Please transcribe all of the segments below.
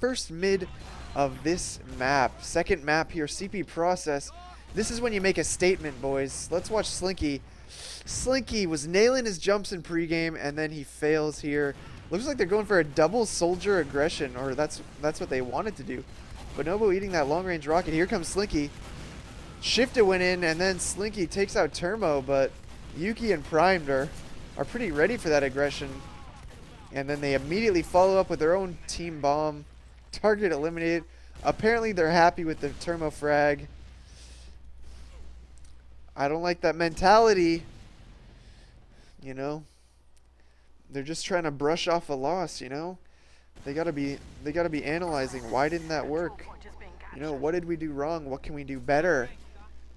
first mid of this map. Second map here, CP process. This is when you make a statement, boys. Let's watch Slinky. Slinky was nailing his jumps in pregame, and then he fails here. Looks like they're going for a double soldier aggression, or that's what they wanted to do. Bonobo eating that long-range rocket. Here comes Slinky. Shifted went in, and then Slinky takes out Turmo, but Yuki and Primed are pretty ready for that aggression. And then they immediately follow up with their own team bomb. Target eliminated. Apparently they're happy with the Turmo frag. I don't like that mentality. You know, they're just trying to brush off a loss, you know? They gotta be analyzing, why didn't that work? You know, what did we do wrong? What can we do better?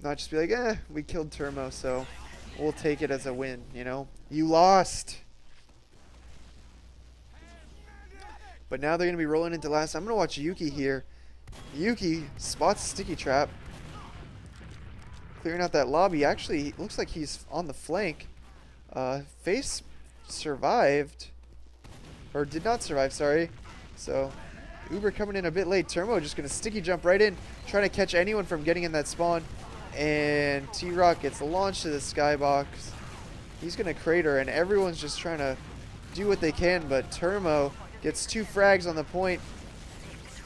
Not just be like, we killed Turmo, so we'll take it as a win, you know? You lost. But now they're going to be rolling into last. I'm going to watch Yuki here. Yuki spots Sticky Trap. Clearing out that lobby. Actually, looks like he's on the flank. Face survived. Or did not survive, sorry. So, Uber coming in a bit late. Turmo just going to sticky jump right in. Trying to catch anyone from getting in that spawn. And T-Rock gets launched to the skybox. He's going to crater, and everyone's just trying to do what they can. But Turmo gets 2 frags on the point.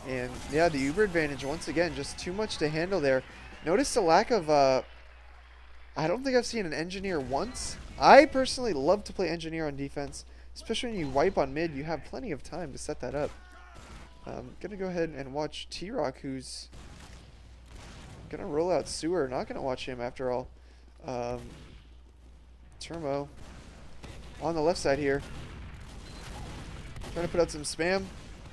And yeah, the Uber advantage once again, just too much to handle there. Notice the lack of, I don't think I've seen an engineer once. I personally love to play engineer on defense, especially when you wipe on mid. You have plenty of time to set that up. Gonna go ahead and watch T-Rock, who's gonna roll out sewer. Not gonna watch him after all. Turmo on the left side here. Trying to put out some spam.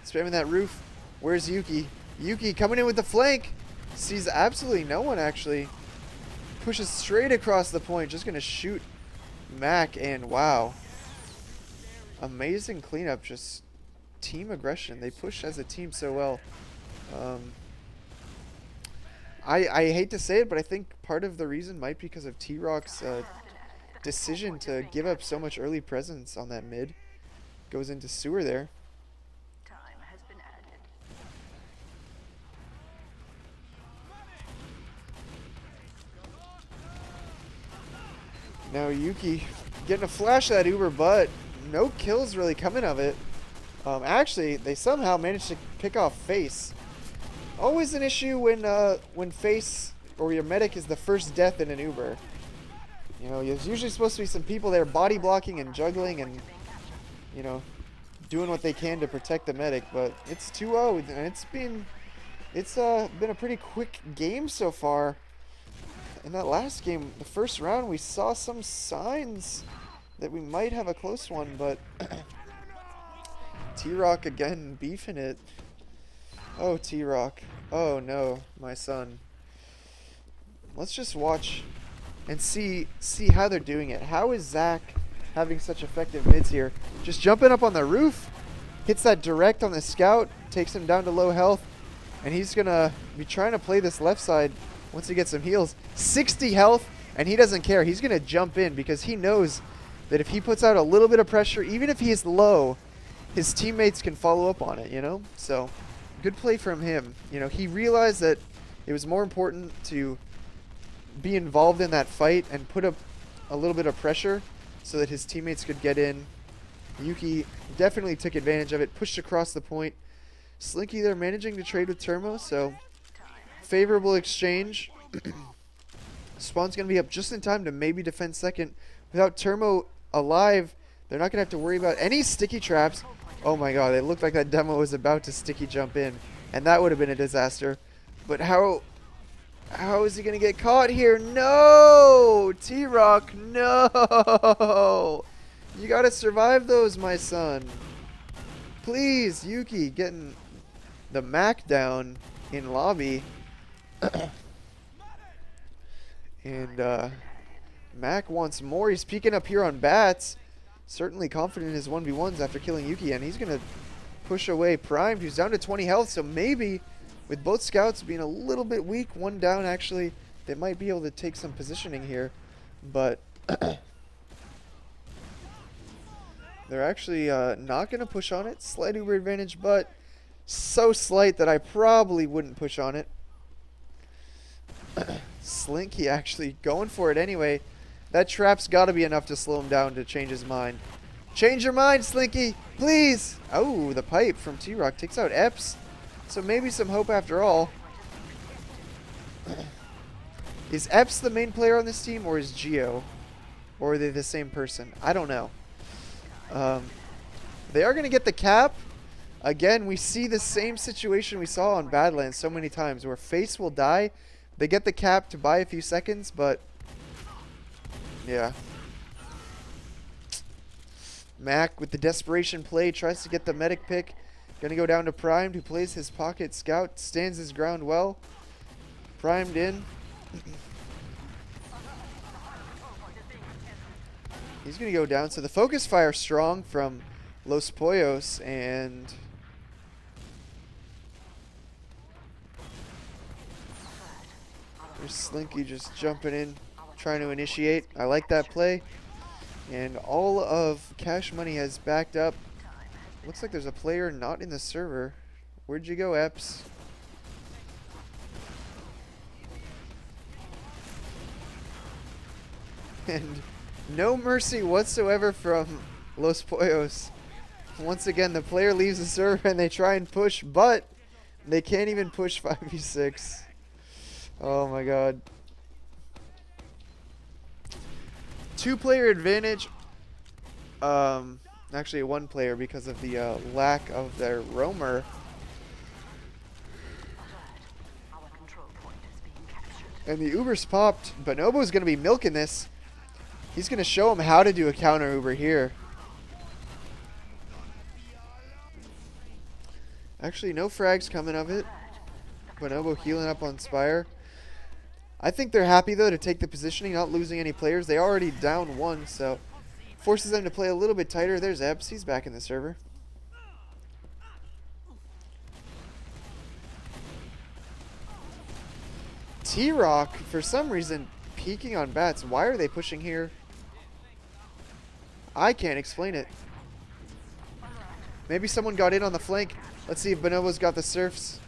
Spamming that roof. Where's Yuki? Yuki coming in with the flank. Sees absolutely no one, actually. Pushes straight across the point. Just going to shoot Mac, and wow. Amazing cleanup. Just team aggression. They push as a team so well. I hate to say it, but I think part of the reason might be because of T-Rock's decision to give up so much early presence on that mid. Goes into sewer there. Time has been added. Now Yuki getting a flash of that Uber, but no kills really coming of it. Actually, they somehow managed to pick off Face. Always an issue when Face or your medic is the first death in an Uber. You know, there's usually supposed to be some people there body blocking and juggling and, you know, doing what they can to protect the medic, but it's 2-0, and it's been a pretty quick game so far. In that last game, the first round, we saw some signs that we might have a close one, but T-Rock again beefing it. Oh, T-Rock. Oh no, my son. Let's just watch and see how they're doing it. How is Zach having such effective mids here? Just jumping up on the roof, hits that direct on the scout, takes him down to low health, and he's gonna be trying to play this left side once he gets some heals. 60 health, and he doesn't care. He's gonna jump in because he knows that if he puts out a little bit of pressure, even if he is low, his teammates can follow up on it, you know? So, good play from him. You know, he realized that it was more important to be involved in that fight and put up a little bit of pressure so that his teammates could get in. Yuki definitely took advantage of it, pushed across the point. Slinky there managing to trade with Turmo, so favorable exchange. Spawn's going to be up just in time to maybe defend second. Without Turmo alive, they're not going to have to worry about any sticky traps. Oh my god, it looked like that demo was about to sticky jump in, and that would have been a disaster. But how is he going to get caught here? No! T-Rock, no! You got to survive those, my son. Please, Yuki getting the Mac down in lobby. And Mac wants more. He's peeking up here on bats. Certainly confident in his 1v1s after killing Yuki, and he's going to push away Primed, who's down to 20 health, so maybe with both scouts being a little bit weak, one down actually, they might be able to take some positioning here, but they're actually not going to push on it. Slight Uber advantage, but so slight that I probably wouldn't push on it. Slinky actually going for it anyway. That trap's got to be enough to slow him down to change his mind. Change your mind, Slinky, please. Oh, the pipe from T-Rock takes out Epps. So maybe some hope after all. Is Epps the main player on this team, or is Geo? Or are they the same person? I don't know. They are going to get the cap. Again, we see the same situation we saw on Badlands so many times, where Face will die. They get the cap to buy a few seconds, but yeah. Mac with the desperation play tries to get the medic pick. Gonna go down to Primed, who plays his pocket scout, stands his ground well. Primed in. He's gonna go down. So the focus fire strong from Los Pollos, and there's Slinky just jumping in, trying to initiate. I like that play. And all of CashMoney has backed up. Looks like there's a player not in the server. Where'd you go, Epps? And no mercy whatsoever from Los Pollos. Once again, the player leaves the server and they try and push, but they can't even push 5v6. Oh my god. 2-player advantage. Actually 1 player because of the lack of their roamer. And the Uber's popped. Bonobo's going to be milking this. He's going to show him how to do a counter Uber here. Actually, no frags coming of it. Bonobo healing up on Spire. I think they're happy, though, to take the positioning, not losing any players. They already down 1, so forces them to play a little bit tighter. There's Epps. He's back in the server. T-Rock, for some reason, peeking on bats. Why are they pushing here? I can't explain it. Maybe someone got in on the flank. Let's see if Bonobo's got the surfs.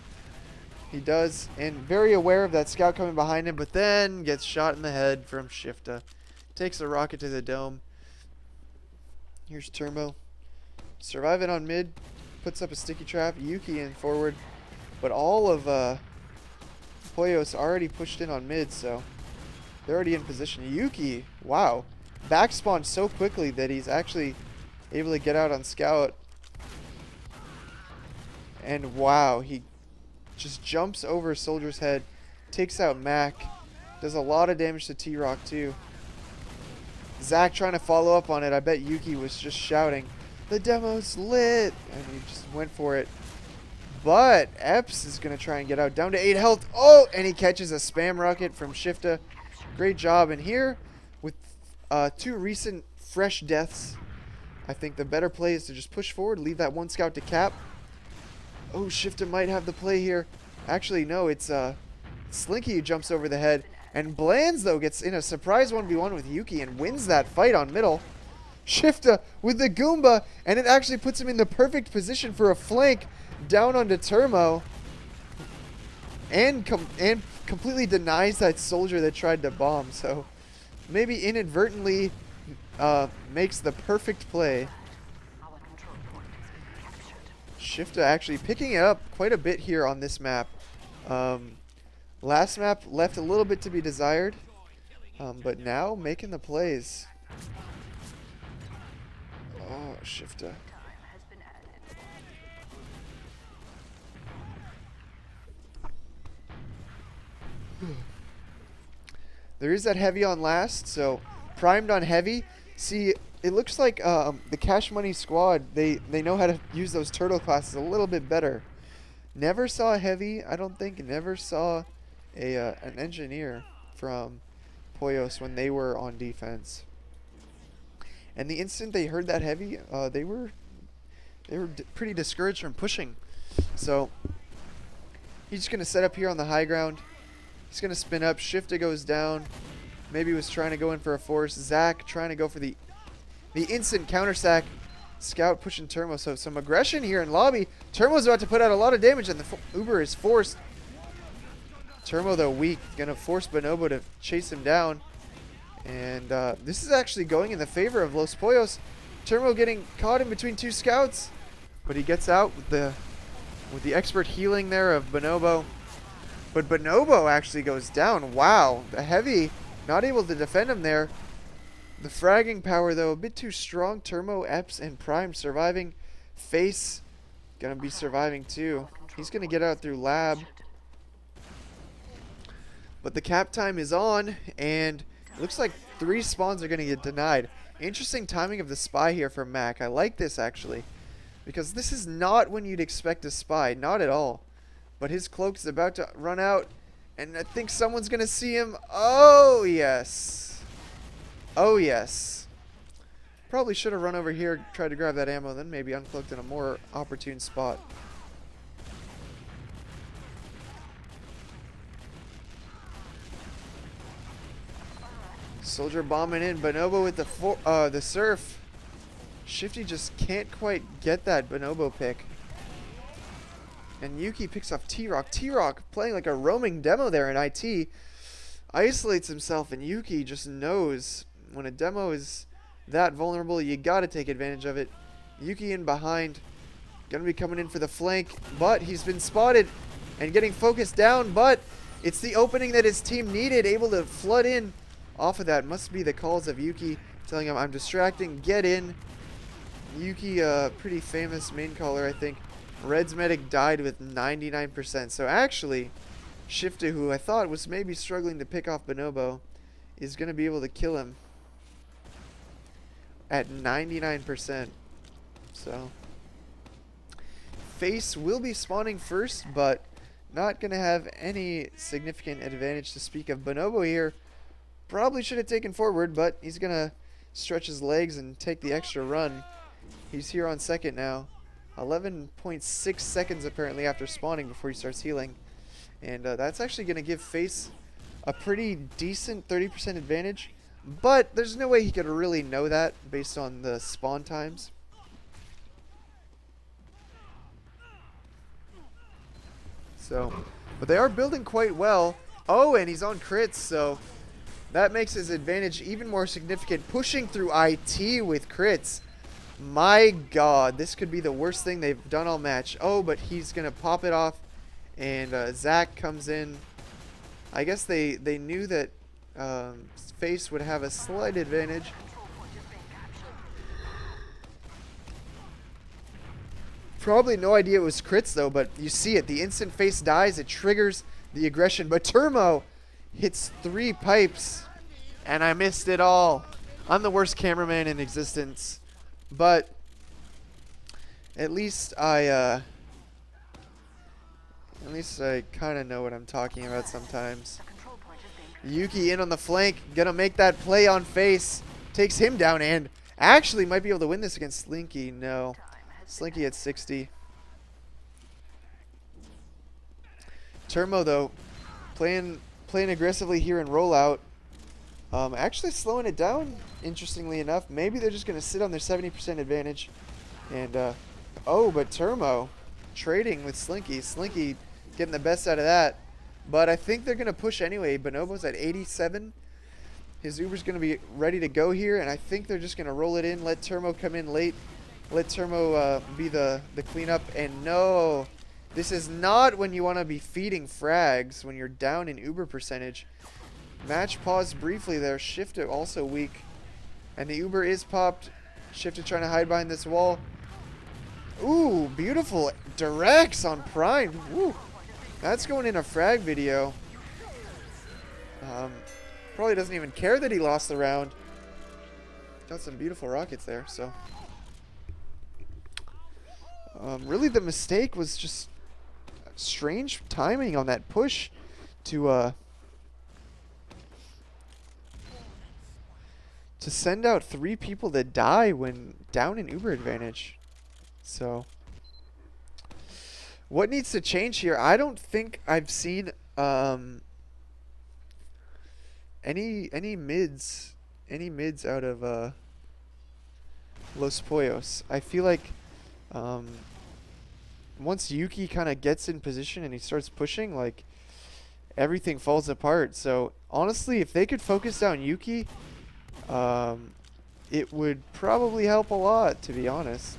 He does, and very aware of that scout coming behind him, but then gets shot in the head from Shifta. Takes a rocket to the dome. Here's Turbo. Surviving on mid. Puts up a sticky trap. Yuki in forward. But all of Pollos already pushed in on mid, so they're already in position. Yuki, wow. Backspawned so quickly that he's actually able to get out on scout. And wow, he just jumps over Soldier's head. Takes out Mac. Does a lot of damage to T-Rock too. Zach trying to follow up on it. I bet Yuki was just shouting, "The demo's lit!" And he just went for it. But Epps is going to try and get out. Down to 8 health. Oh, and he catches a spam rocket from Shifta. Great job. And here, with 2 recent fresh deaths, I think the better play is to just push forward, leave that 1 scout to cap. Oh, Shifta might have the play here. Actually, no, it's Slinky who jumps over the head. And Blands, though, gets in a surprise 1v1 with Yuki and wins that fight on middle. Shifta with the Goomba, and it actually puts him in the perfect position for a flank down onto Turmo. And completely denies that soldier that tried to bomb. So maybe inadvertently makes the perfect play. Shifta actually picking it up quite a bit here on this map. Last map left a little bit to be desired, but now making the plays. Oh, Shifta. There is that heavy on last, so primed on heavy. See, it looks like the CashMoney squad, they know how to use those turtle classes a little bit better. Never saw a heavy, I don't think. Never saw an engineer from Pollos when they were on defense. And the instant they heard that heavy, they were pretty discouraged from pushing. So he's just gonna set up here on the high ground. He's gonna spin up. Shifta goes down. Maybe he was trying to go in for a force. Zach trying to go for the instant counter sack. Scout pushing Turmo. So some aggression here in lobby. Turmo's about to put out a lot of damage, and the Uber is forced. Turmo, though, weak. Gonna force Bonobo to chase him down. And this is actually going in the favor of Los Pollos. Turmo getting caught in between two scouts. But he gets out with the expert healing there of Bonobo. But Bonobo actually goes down. Wow. The heavy not able to defend him there. The fragging power, though, a bit too strong. Turmo, Eps, and Prime surviving. Face gonna be surviving too. He's gonna get out through lab. But the cap time is on, and it looks like 3 spawns are gonna get denied. Interesting timing of the spy here from Mac. I like this actually, because this is not when you'd expect a spy, not at all. But his cloak is about to run out, and I think someone's gonna see him. Oh yes. Oh yes. Probably should have run over here, tried to grab that ammo, then maybe uncloaked in a more opportune spot. Soldier bombing in. Bonobo with the surf. Shifty just can't quite get that Bonobo pick. And Yuki picks off T-Rock. T-Rock playing like a roaming demo there in IT. Isolates himself, and Yuki just knows when a demo is that vulnerable, you gotta take advantage of it. Yuki in behind. Gonna be coming in for the flank, but he's been spotted and getting focused down, but it's the opening that his team needed, able to flood in off of that. Must be the calls of Yuki telling him, I'm distracting, get in. Yuki, pretty famous main caller, I think. Red's medic died with 99%. So actually, Shifta, who I thought was maybe struggling to pick off Bonobo, is going to be able to kill him at 99%. So Face will be spawning first, but not going to have any significant advantage to speak of. Bonobo here probably should have taken forward, but he's going to stretch his legs and take the extra run. He's here on second now. 11.6 seconds apparently after spawning before he starts healing. And that's actually going to give Face a pretty decent 30% advantage. But there's no way he could really know that based on the spawn times. So, but they are building quite well. Oh, and he's on crits, so that makes his advantage even more significant. Pushing through IT with crits. My God, this could be the worst thing they've done all match. Oh, but he's going to pop it off. And Zach comes in. I guess they knew that Face would have a slight advantage. Probably no idea it was crits, though, but you see it. The instant Face dies, it triggers the aggression. But Turmo hits 3 pipes, and I missed it all. I'm the worst cameraman in existence. But at least I kind of know what I'm talking about sometimes. Yuki in on the flank, gonna make that play on Face, takes him down, and actually might be able to win this against Slinky. No, Slinky at 60. Turmo though, playing aggressively here in rollout. Actually slowing it down, interestingly enough. Maybe they're just going to sit on their 70% advantage. And, oh, but Turmo trading with Slinky. Slinky getting the best out of that. But I think they're going to push anyway. Bonobo's at 87. His Uber's going to be ready to go here. And I think they're just going to roll it in, let Turmo come in late. Let Turmo be the cleanup. And no, this is not when you want to be feeding frags when you're down in Uber percentage. Match paused briefly there. Shifta also weak. And the Uber is popped. Shifta trying to hide behind this wall. Ooh, beautiful directs on Prime. Ooh, that's going in a frag video. Probably doesn't even care that he lost the round. Got some beautiful rockets there, so. Really the mistake was just strange timing on that push to send out 3 people to die when down in Uber advantage. So, what needs to change here? I don't think I've seen any mids out of Los Pollos. I feel like once Yuki kind of gets in position and he starts pushing, like, everything falls apart. So honestly, if they could focus down Yuki, it would probably help a lot, to be honest.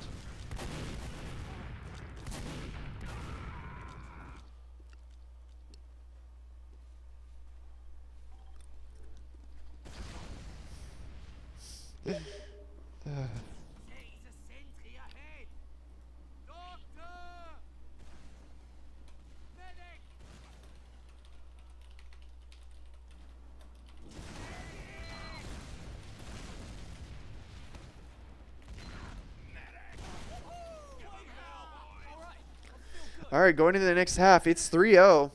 Alright, going into the next half, it's 3-0.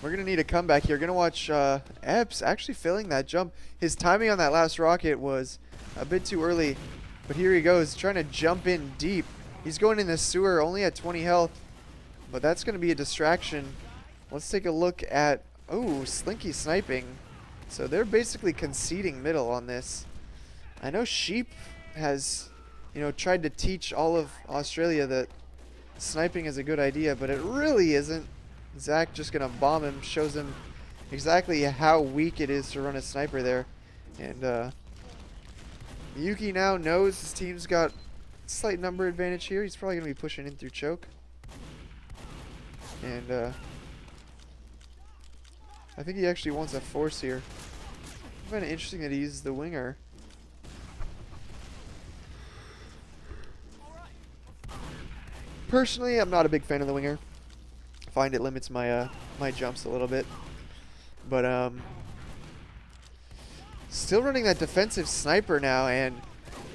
We're going to need a comeback here. Going to watch Epps actually failing that jump. His timing on that last rocket was a bit too early. But here he goes, trying to jump in deep. He's going in the sewer, only at 20 health. But that's going to be a distraction. Let's take a look at... Oh, Slinky sniping. So they're basically conceding middle on this. I know Sheep has, you know, tried to teach all of Australia that sniping is a good idea, but it really isn't. Zach just going to bomb him, shows him exactly how weak it is to run a sniper there. And Yuki now knows his team's got slight number advantage here. He's probably going to be pushing in through choke. And I think he actually wants a force here. I find it interesting that he uses the winger. Personally, I'm not a big fan of the winger. I find it limits my my jumps a little bit. But still running that defensive sniper now, and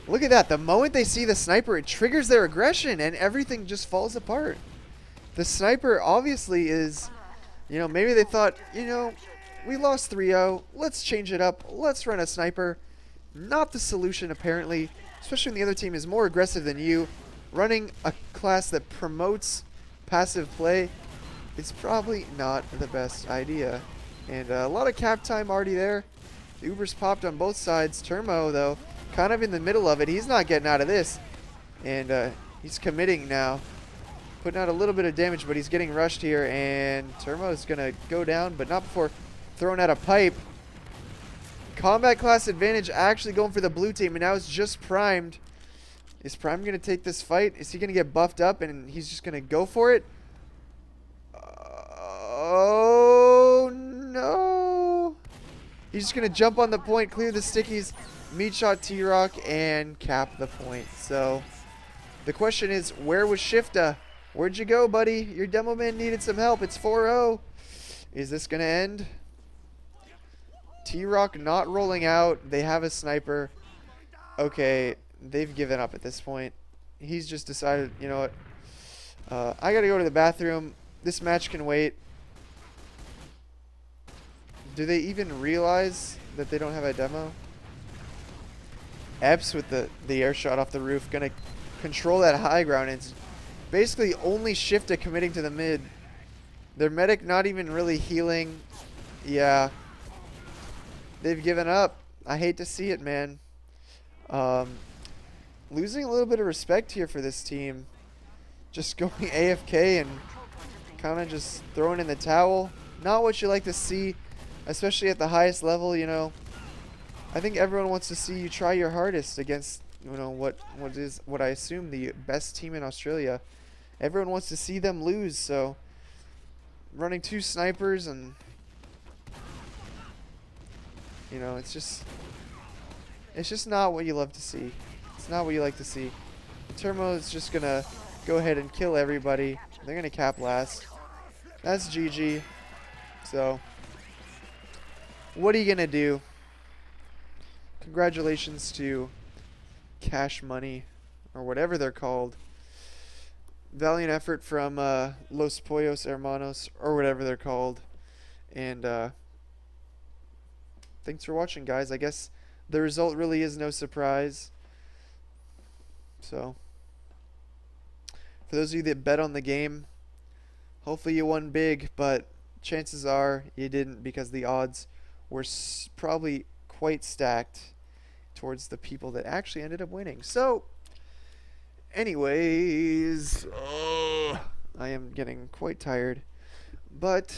look at that. The moment they see the sniper, it triggers their aggression and everything just falls apart. The sniper obviously is, you know, maybe they thought, you know, we lost 3-0. Let's change it up. Let's run a sniper. Not the solution, apparently, especially when the other team is more aggressive than you. Running a class that promotes passive play is probably not the best idea. And a lot of cap time already there. The Ubers popped on both sides. Turmo, though, kind of in the middle of it. He's not getting out of this. And he's committing now. Putting out a little bit of damage, but he's getting rushed here. And Turmo is going to go down, but not before throwing out a pipe. Combat class advantage actually going for the blue team, and now it's just primed. Is Prime going to take this fight? Is he going to get buffed up and he's just going to go for it? Oh, no. He's just going to jump on the point, clear the stickies, meat shot T-Rock, and cap the point. So the question is, where was Shifta? Where'd you go, buddy? Your demo man needed some help. It's 4-0. Is this going to end? T-Rock not rolling out. They have a sniper. Okay. They've given up at this point. He's just decided, you know what, I gotta go to the bathroom. This match can wait. Do they even realize that they don't have a demo? Epps with the air shot off the roof, gonna control that high ground. It's basically only Shifta committing to the mid. Their medic not even really healing. Yeah, they've given up. I hate to see it, man. Losing a little bit of respect here for this team. Just going AFK and kind of just throwing in the towel. Not what you like to see, especially at the highest level, you know. I think everyone wants to see you try your hardest against, you know, what I assume the best team in Australia. Everyone wants to see them lose, so running 2 snipers and, you know, it's just not what you love to see. It's not what you like to see. Turmo is just going to go ahead and kill everybody. They're going to cap last. That's GG. So, what are you going to do? Congratulations to CashMoney, or whatever they're called. Valiant effort from LosPollosHermanos, or whatever they're called. And thanks for watching, guys. I guess the result really is no surprise. So, for those of you that bet on the game, hopefully you won big, but chances are you didn't, because the odds were probably quite stacked. towards the people that actually ended up winning. So, anyways, I am getting quite tired. But